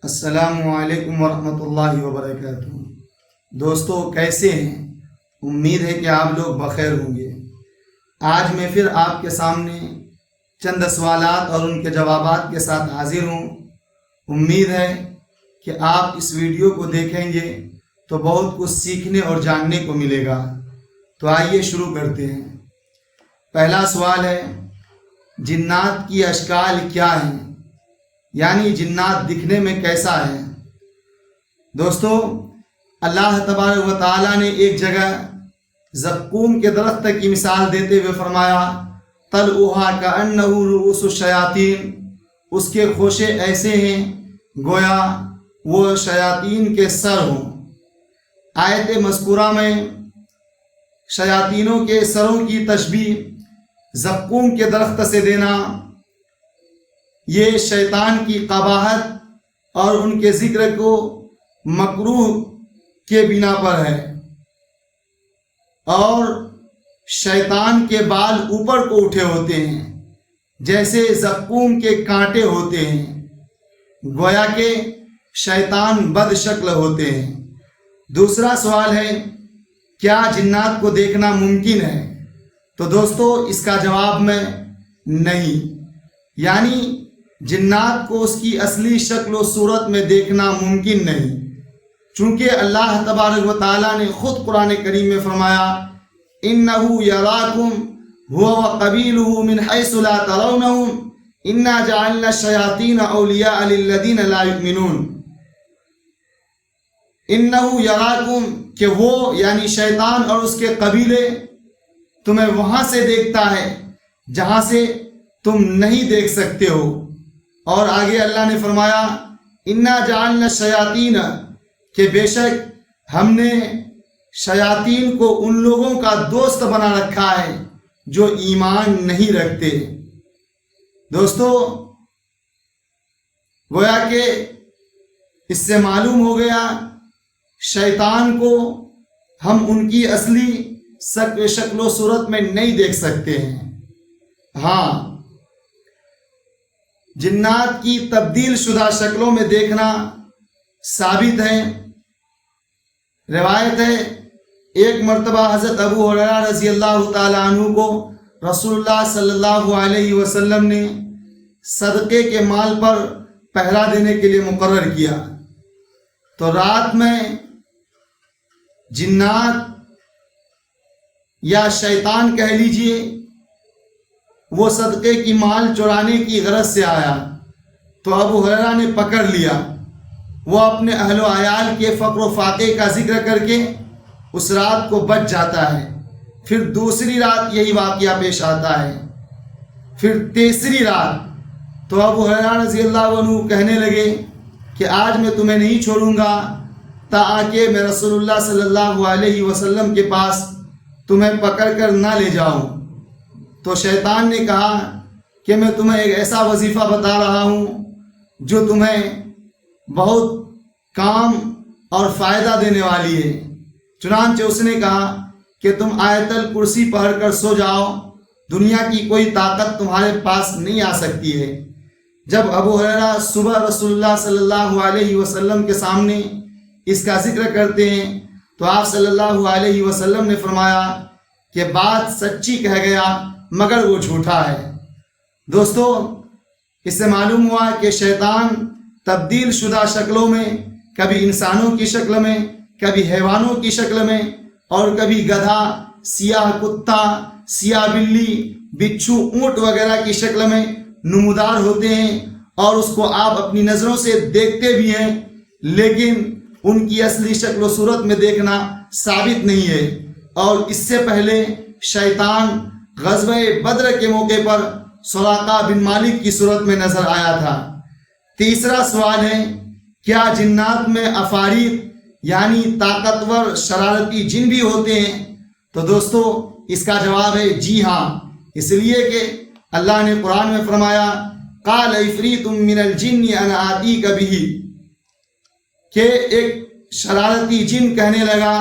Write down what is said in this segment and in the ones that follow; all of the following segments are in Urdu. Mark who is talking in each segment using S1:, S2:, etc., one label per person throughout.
S1: السلام علیکم ورحمۃ اللہ وبرکاتہ۔ دوستو کیسے ہیں؟ امید ہے کہ آپ لوگ بخیر ہوں گے۔ آج میں پھر آپ کے سامنے چند سوالات اور ان کے جوابات کے ساتھ حاضر ہوں۔ امید ہے کہ آپ اس ویڈیو کو دیکھیں گے تو بہت کچھ سیکھنے اور جاننے کو ملے گا۔ تو آئیے شروع کرتے ہیں۔ پہلا سوال ہے، جنات کی اشکال کیا ہیں؟ یعنی جنات دکھنے میں کیسا ہے؟ دوستو، اللہ تبارک و تعالیٰ نے ایک جگہ زقوم کے درخت کی مثال دیتے ہوئے فرمایا، طلعها كأنه رؤوس الشیاطین، اس کے خوشے ایسے ہیں گویا وہ شیاطین کے سر ہوں۔ آیت مذکورہ میں شیاطینوں کے سروں کی تشبیہ زقوم کے درخت سے دینا، یہ شیطان کی قباحت اور ان کے ذکر کو مکروہ کے بنا پر ہے، اور شیطان کے بال اوپر کو اٹھے ہوتے ہیں جیسے زقوم کے کانٹے ہوتے ہیں، گویا کہ شیطان بد شکل ہوتے ہیں۔ دوسرا سوال ہے، کیا جنات کو دیکھنا ممکن ہے؟ تو دوستو اس کا جواب میں نہیں، یعنی جنات کو اس کی اصلی شکل و صورت میں دیکھنا ممکن نہیں، چونکہ اللہ تبارک و تعالیٰ نے خود قرآن کریم میں فرمایا، اِنَّهُ يَرَاكُمْ هُوَ وَقَبِيلُهُ مِنْ حَيْثُ لَا تَرَوْنَهُمْ إِنَّا جَعَلْنَا الشَّيَاطِينَ أَوْلِيَاءَ لِلَّذِينَ لَا يُؤْمِنُونَ۔ اِنَّهُ يَرَاكُمْ کہ وہ یعنی شیطان اور اس کے قبیلے تمہیں وہاں سے دیکھتا ہے جہاں سے تم نہیں دیکھ سکتے ہو، اور آگے اللہ نے فرمایا، اِنَّا جَعَلْنَا الشَّيَاطِينَ کہ بے شک ہم نے شیاطین کو ان لوگوں کا دوست بنا رکھا ہے جو ایمان نہیں رکھتے۔ دوستو گویا کہ اس سے معلوم ہو گیا شیطان کو ہم ان کی اصلی شکل و صورت میں نہیں دیکھ سکتے ہیں۔ ہاں، جنات کی تبدیل شدہ شکلوں میں دیکھنا ثابت ہے۔ روایت ہے، ایک مرتبہ حضرت ابو ہریرہ رضی اللہ تعالیٰ عنہ کو رسول اللہ صلی اللہ علیہ وسلم نے صدقے کے مال پر پہرا دینے کے لیے مقرر کیا، تو رات میں جنات یا شیطان کہہ لیجئے وہ صدقے کی مال چرانے کی غرض سے آیا، تو ابو ہریرہ نے پکڑ لیا۔ وہ اپنے اہل و عیال کے فقر و فاقے کا ذکر کر کے اس رات کو بچ جاتا ہے۔ پھر دوسری رات یہی واقعہ پیش آتا ہے، پھر تیسری رات تو ابو ہریرہ رضی اللہ عنہ کہنے لگے کہ آج میں تمہیں نہیں چھوڑوں گا تاکہ میں رسول اللہ صلی اللہ علیہ وسلم کے پاس تمہیں پکڑ کر نہ لے جاؤں۔ تو شیطان نے کہا کہ میں تمہیں ایک ایسا وظیفہ بتا رہا ہوں جو تمہیں بہت کام اور فائدہ دینے والی ہے۔ چنانچہ اس نے کہا کہ تم آیت الکرسی پڑھ کر سو جاؤ، دنیا کی کوئی طاقت تمہارے پاس نہیں آ سکتی ہے۔ جب ابو ہریرہ صبح رسول اللہ صلی اللہ علیہ وسلم کے سامنے اس کا ذکر کرتے ہیں تو آپ صلی اللہ علیہ وسلم نے فرمایا کہ بات سچی کہہ گیا مگر وہ جھوٹا ہے۔ دوستو اس سے معلوم ہوا کہ شیطان تبدیل شدہ شکلوں میں، کبھی انسانوں کی شکل میں، کبھی حیوانوں کی شکل میں، اور کبھی گدھا، سیاہ کتا، سیاہ بلی، بچھو، اونٹ وغیرہ کی شکل میں نمودار ہوتے ہیں، اور اس کو آپ اپنی نظروں سے دیکھتے بھی ہیں، لیکن ان کی اصلی شکل و صورت میں دیکھنا ثابت نہیں ہے۔ اور اس سے پہلے شیطان غزوہ بدر کے موقع پر سراقہ بن مالک کی صورت میں نظر آیا تھا۔ تیسرا سوال ہے، کیا جنات میں عفاریت یعنی طاقتور شرارتی جن بھی ہوتے ہیں؟ تو دوستو اس کا جواب ہے جی ہاں، اس لیے کہ اللہ نے قرآن میں فرمایا، قال عفریت من الجن انا آتیک بہ، کہ ایک شرارتی جن کہنے لگا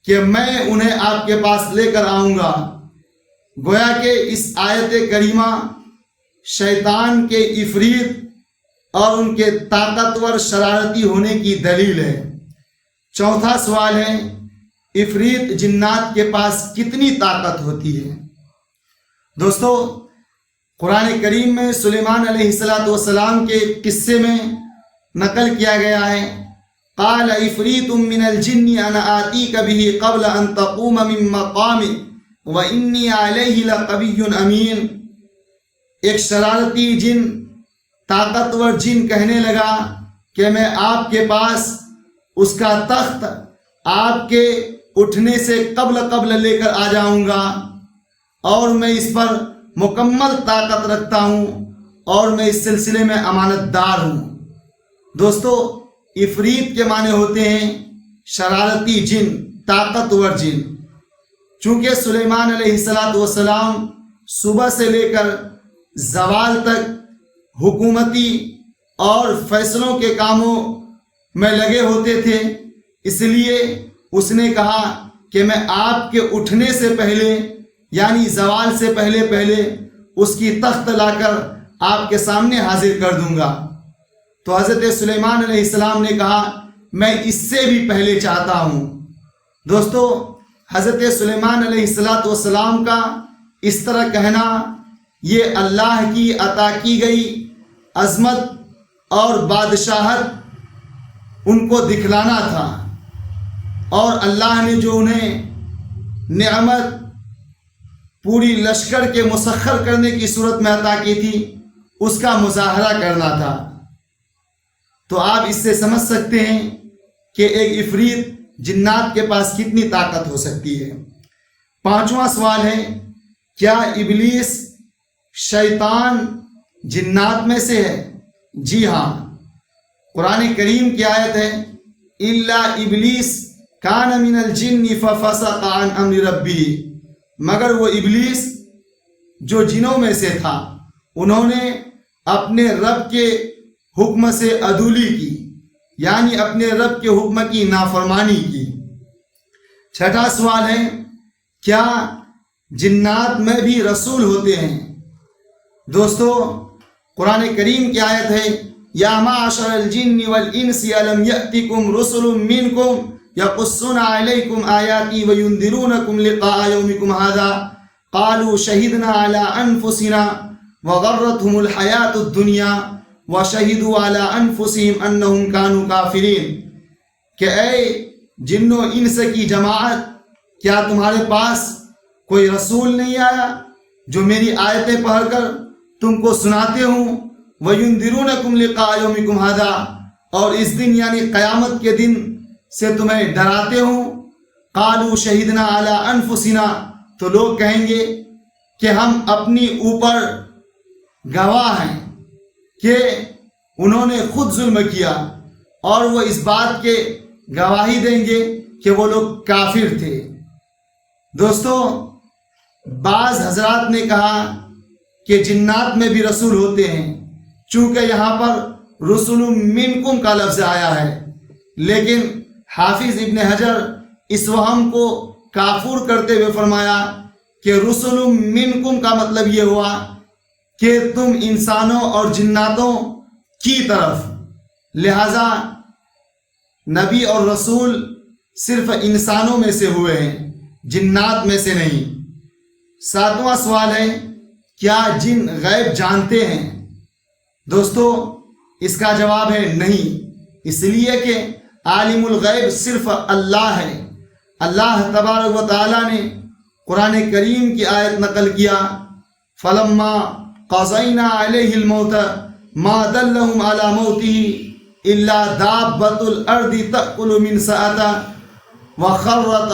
S1: کہ میں انہیں آپ کے پاس لے کر آؤں گا۔ گویا کہ اس آیت کریمہ شیطان کے عفریت اور ان کے طاقتور شرارتی ہونے کی دلیل ہے۔ چوتھا سوال ہے، عفریت جنات کے پاس کتنی طاقت ہوتی ہے؟ دوستو، قرآن کریم میں سلیمان علیہ السلام کے قصے میں نقل کیا گیا ہے، قال عفریت من الجن انا آتیک بہ قبل ان تقوم من مقامک وانی علیہ لقوی امین۔ ایک شرارتی جن، طاقتور جن کہنے لگا کہ میں آپ کے پاس اس کا تخت آپ کے اٹھنے سے قبل لے کر آ جاؤں گا، اور میں اس پر مکمل طاقت رکھتا ہوں، اور میں اس سلسلے میں امانت دار ہوں۔ دوستو، عفریت کے معنی ہوتے ہیں شرارتی جن، طاقتور جن۔ چونکہ سلیمان علیہ السلام صبح سے لے کر زوال تک حکومتی اور فیصلوں کے کاموں میں لگے ہوتے تھے، اس لیے اس نے کہا کہ میں آپ کے اٹھنے سے پہلے یعنی زوال سے پہلے اس کی تخت لا کر آپ کے سامنے حاضر کر دوں گا۔ تو حضرت سلیمان علیہ السلام نے کہا میں اس سے بھی پہلے چاہتا ہوں۔ دوستو، حضرت سلیمان علیہ السلام کا اس طرح کہنا یہ اللہ کی عطا کی گئی عظمت اور بادشاہت ان کو دکھلانا تھا، اور اللہ نے جو انہیں نعمت پوری لشکر کے مسخر کرنے کی صورت میں عطا کی تھی اس کا مظاہرہ کرنا تھا۔ تو آپ اس سے سمجھ سکتے ہیں کہ ایک عفریت جنات کے پاس کتنی طاقت ہو سکتی ہے۔ پانچواں سوال ہے، کیا ابلیس شیطان جنات میں سے ہے؟ جی ہاں، قرآن کریم کی آیت ہے الا ابلیس کان من الجن ففسق عن امر ربی، مگر وہ ابلیس جو جنوں میں سے تھا انہوں نے اپنے رب کے حکم سے عدولی کی، یعنی اپنے رب کے حکم کی نافرمانی کی۔ چھٹا سوال ہے، کیا جنات میں بھی رسول ہوتے ہیں؟ دوستو، قرآن کریم کی آیت ہے یا معشر الجن والانس الم یأتکم رسل منکم یقصون علیکم آیاتی وینذرونکم لقاء یومکم ھذا قالوا شہدنا علی انفسنا وغرتهم الحیاۃ الدنیا وشہدوا علی انفسہم انہم کانوا کافرین، کہ اے جن و انس کی جماعت، کیا تمہارے پاس کوئی رسول نہیں آیا جو میری آیتیں پڑھ کر تم کو سناتے ہوں، وَيُنذِرُونَكُمْ لِقَاءَ يَوْمِكُمْ هَذَا، اور اس دن یعنی قیامت کے دن سے تمہیں ڈراتے ہوں۔ قَالُوا شَهِدْنَا عَلَىٰ أَنفُسِنَا، تو لوگ کہیں گے کہ ہم اپنی اوپر گواہ ہیں کہ انہوں نے خود ظلم کیا، اور وہ اس بات کے گواہی دیں گے کہ وہ لوگ کافر تھے۔ دوستو، بعض حضرات نے کہا کہ جنات میں بھی رسول ہوتے ہیں، چونکہ یہاں پر رسول منکم کا لفظ آیا ہے، لیکن حافظ ابن حجر اس وہم کو کافور کرتے ہوئے فرمایا کہ رسول منکم کا مطلب یہ ہوا کہ تم انسانوں اور جناتوں کی طرف، لہذا نبی اور رسول صرف انسانوں میں سے ہوئے ہیں، جنات میں سے نہیں۔ ساتواں سوال ہے، کیا جن غیب جانتے ہیں؟ دوستو، اس کا جواب ہے نہیں، اس لیے کہ عالم الغیب صرف اللہ ہے۔ اللہ تبارک و تعالیٰ نے قرآن کریم کی آیت نقل کیا فلما قضینا علیہ الموت ما دلہم علی موتہ الا دابۃ الارض تأکل من سأتہ وخرت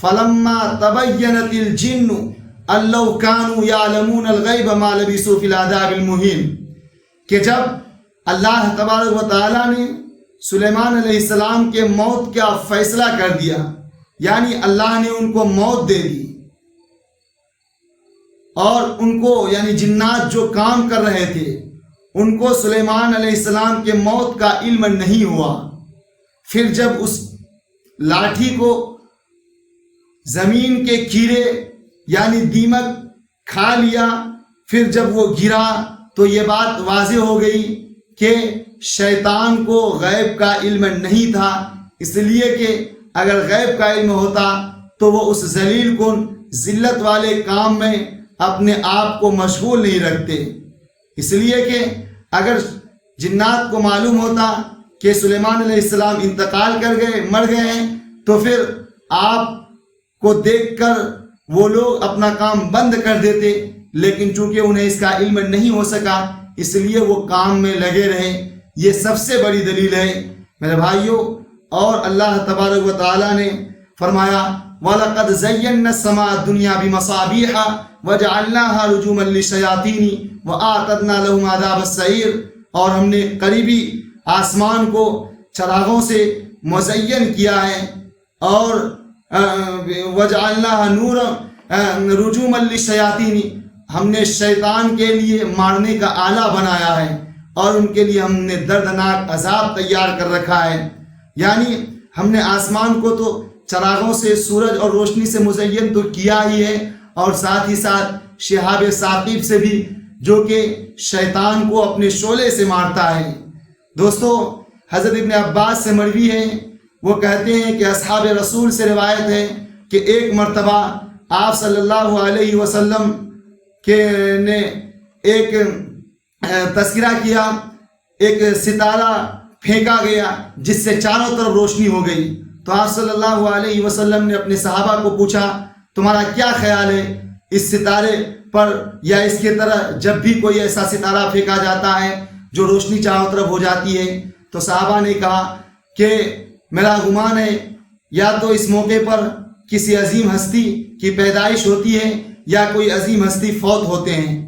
S1: فلما تبینت الجن ان لو کانوا یعلمون الغیب ما لبثوا فی العذاب المہین، کہ جب اللہ تبارک و تعالیٰ نے سلیمان علیہ السلام کے موت کا فیصلہ کر دیا، یعنی اللہ نے ان کو موت دے دی، اور ان کو یعنی جنات جو کام کر رہے تھے ان کو سلیمان علیہ السلام کے موت کا علم نہیں ہوا۔ پھر جب اس لاٹھی کو زمین کے کیڑے یعنی دیمک کھا لیا، پھر جب وہ گرا تو یہ بات واضح ہو گئی کہ شیطان کو غیب کا علم نہیں تھا، اس لیے کہ اگر غیب کا علم ہوتا تو وہ اس ذلیل کن ذلت والے کام میں اپنے آپ کو مشغول نہیں رکھتے۔ اس لیے کہ اگر جنات کو معلوم ہوتا کہ سلیمان علیہ السلام انتقال کر گئے، مر گئے ہیں، تو پھر آپ کو دیکھ کر وہ لوگ اپنا کام بند کر دیتے، لیکن چونکہ انہیں اس کا علم نہیں ہو سکا اس لیے وہ کام میں لگے رہے۔ یہ سب سے بڑی دلیل ہے میرے بھائیوں۔ اور اللہ تبارک و تعالیٰ نے فرمایا وَلَقَدْ زَيَّنَّا السَّمَاءَ الدُّنْيَا بِمَصَابِيحَ وَجَعَلْنَاهَا رُجُومًا لِلشَّيَاطِينِ وَأَعْتَدْنَا لَهُمْ عَذَابَ السَّعِيرِ، اور ہم نے قریبی آسمان کو چراغوں سے مزین کیا ہے، اور وَجَعَلْنَاهَا نُورًا رُجُومًا لِلشَّيَاطِينِ، ہم نے شیطان کے لیے مارنے کا آلہ بنایا ہے، اور ان کے لیے ہم نے دردناک عذاب تیار کر رکھا ہے۔ یعنی ہم نے آسمان کو تو چراغوں سے، سورج اور روشنی سے مزین تو کیا ہی ہے، اور ساتھ ہی ساتھ شہاب ثاقب سے بھی، جو کہ شیطان کو اپنے شعلے سے مارتا ہے۔ دوستو، حضرت ابن عباس سے مروی ہے، وہ کہتے ہیں کہ اصحاب رسول سے روایت ہے کہ ایک مرتبہ آپ صلی اللہ علیہ وسلم نے ایک تذکرہ کیا، ایک ستارہ پھینکا گیا جس سے چاروں طرف روشنی ہو گئی، تو آپ صلی اللہ علیہ وسلم نے اپنے صحابہ کو پوچھا تمہارا کیا خیال ہے اس ستارے پر، یا اس کی طرح جب بھی کوئی ایسا ستارہ پھینکا جاتا ہے جو روشنی چاروں طرف ہو جاتی ہے؟ تو صحابہ نے کہا کہ میرا گمان ہے یا تو اس موقع پر کسی عظیم ہستی کی پیدائش ہوتی ہے یا کوئی عظیم ہستی فوت ہوتے ہیں۔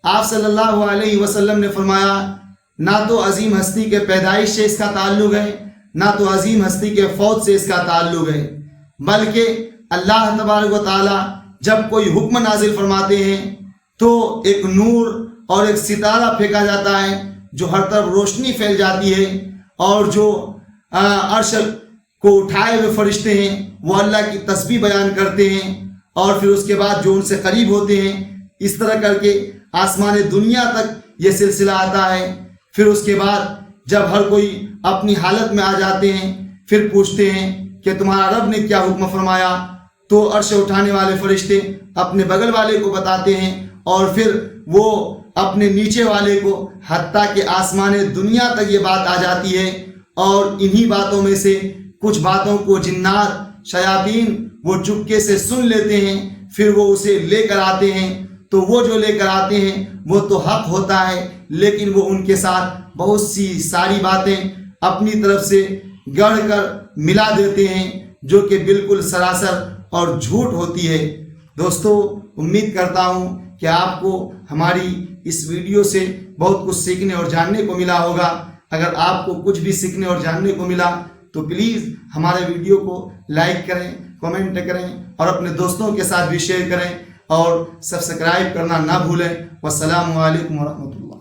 S1: آپ صلی اللہ علیہ وسلم نے فرمایا نہ تو عظیم ہستی کے پیدائش سے اس کا تعلق ہے، نہ تو عظیم ہستی کے فوت سے اس کا تعلق ہے، بلکہ اللہ تبارک و تعالیٰ جب کوئی حکم نازل فرماتے ہیں تو ایک نور اور ایک ستارہ پھینکا جاتا ہے جو ہر طرف روشنی پھیل جاتی ہے، اور جو عرش کو اٹھائے ہوئے فرشتے ہیں وہ اللہ کی تسبیح بیان کرتے ہیں، اور پھر اس کے بعد جو ان سے قریب ہوتے ہیں، اس طرح کر کے آسمان دنیا تک یہ سلسلہ آتا ہے۔ پھر اس کے بعد جب ہر کوئی اپنی حالت میں آ جاتے ہیں، پھر پوچھتے ہیں کہ تمہارا رب نے کیا حکم فرمایا، تو عرش اٹھانے والے فرشتے اپنے بغل والے کو بتاتے ہیں، اور پھر وہ اپنے نیچے والے کو، حتیٰ کہ آسمان دنیا تک یہ بات آ جاتی ہے، اور انہی باتوں میں سے کچھ باتوں کو جنات، شیاطین وہ چپکے سے سن لیتے ہیں، پھر وہ اسے لے کر آتے ہیں، تو وہ جو لے کر آتے ہیں وہ تو حق ہوتا ہے، لیکن وہ ان کے ساتھ بہت سی ساری باتیں اپنی طرف سے گڑھ کر ملا دیتے ہیں جو کہ بالکل سراسر اور جھوٹ ہوتی ہے۔ دوستو، امید کرتا ہوں کہ آپ کو ہماری اس ویڈیو سے بہت کچھ سیکھنے اور جاننے کو ملا ہوگا۔ اگر آپ کو کچھ بھی سیکھنے اور جاننے کو ملا تو پلیز ہمارے ویڈیو کو لائک کریں، کمنٹ کریں، اور اپنے دوستوں کے ساتھ بھی شیئر کریں، اور سبسکرائب کرنا نہ بھولیں۔ والسلام علیکم ورحمۃ اللہ۔